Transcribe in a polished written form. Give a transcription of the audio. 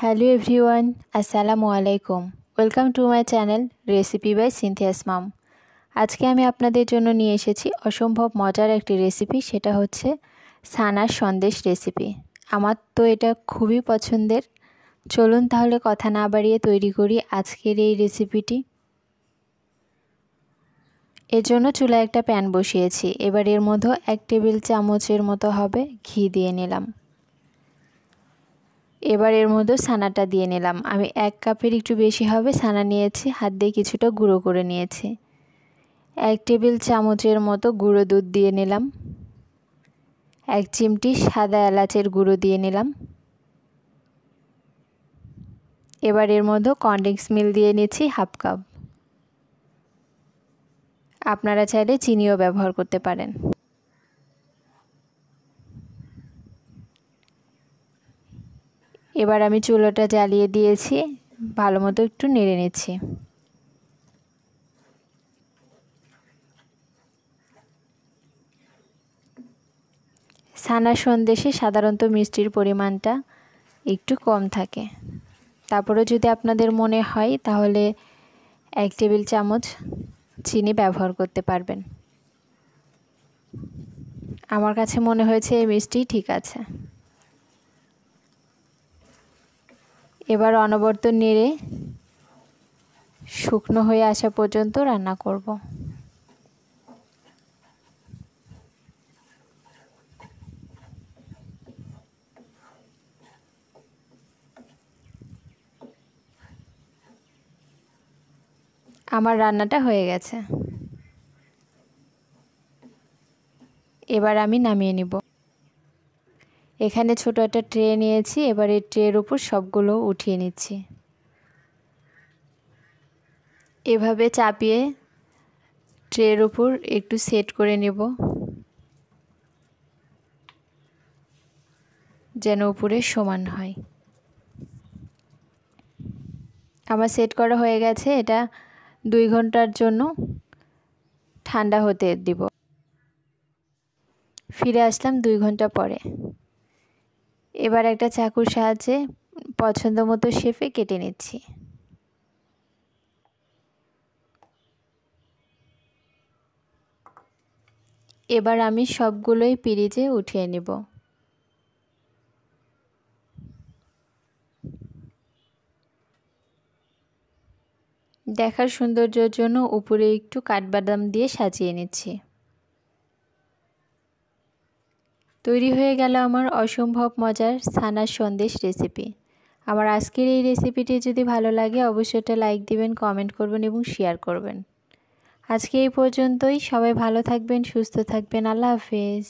Hello everyone, আসসালামু আলাইকুম। Welcome to my channel recipe by Cynthia's mom. আজকে আমি আপনাদের জন্য নিয়ে এসেছি অসম্ভব মজার একটি রেসিপি, সেটা হচ্ছে ছানার সন্দেশ রেসিপি। আমার তো এটা খুবই পছন্দের। চলুন তাহলে কথা না বাড়িয়ে তৈরি করি আজকের এই রেসিপিটি। এর জন্য চুলায় একটা প্যান বসিয়েছি। এবার এর মধ্যে 1 টেবিল চামচের মতো হবে ঘি দিয়ে নিলাম। এবার এর মধ্যে ছানাটা দিয়ে নিলাম। আমি 1 কাপের একটু বেশি হবে ছানা নিয়েছি, হাত দিয়ে কিছুটা গুঁড়ো করে নিয়েছি। 1 টেবিল চামচের মতো গুঁড়ো দুধ দিয়ে নিলাম। 1 চিমটি সাদা এলাচের গুঁড়ো দিয়ে নিলাম। এবার এর মধ্যে কনডেন্স মিল্ক দিয়ে নিচ্ছি 1/2 কাপ। আপনারা চাইলে চিনিও ব্যবহার করতে পারেন। এবার আমি চুলাটা জ্বালিয়ে দিয়েছি, ভালো মতো একটু নেড়ে নিচ্ছি। ছানার সন্দেশে সাধারণত মিষ্টির পরিমাণটা একটু কম থাকে, তারপরে যদি আপনাদের মনে হয় তাহলে 1 টেবিল চামচ চিনি ব্যবহার করতে পারবেন। আমার কাছে মনে হয়েছে এই মিষ্টি ঠিক আছে। এবার অনবরত নেড়ে শুকনো হয়ে আসা পর্যন্ত রান্না করব। আমার রান্নাটা হয়ে গেছে। এবার আমি নামিয়ে নিব। এখানে ছোট একটা ট্রে নিয়েছি, এবার এই ট্রের উপর সবগুলো উঠিয়ে নিচ্ছি। এভাবে চাপিয়ে ট্রের উপর একটু সেট করে নেব, যেন উপরে সমান হয়। আমার সেট করা হয়ে গেছে। এটা 2 ঘন্টার জন্য ঠান্ডা হতে দিব। ফিরে আসলাম 2 ঘন্টা পরে। এবার একটা চাকুর সাহায্যে পছন্দ মতো শেপে কেটে নিচ্ছি। এবার আমি সবগুলোই পিরিজে উঠিয়ে নেব। দেখার সৌন্দর্যের জন্য উপরে একটু কাঠবাদাম দিয়ে সাজিয়ে নিচ্ছি। তৈরি হয়ে গেল আমার অসম্ভব মজার ছানার সন্দেশ রেসিপি। আমার আজকের এই রেসিপিটি যদি ভালো লাগে অবশ্যই একটা লাইক দিবেন, কমেন্ট করবেন এবং শেয়ার করবেন। আজকে এই পর্যন্তই। সবাই ভালো থাকবেন, সুস্থ থাকবেন। আল্লাহ হাফেজ।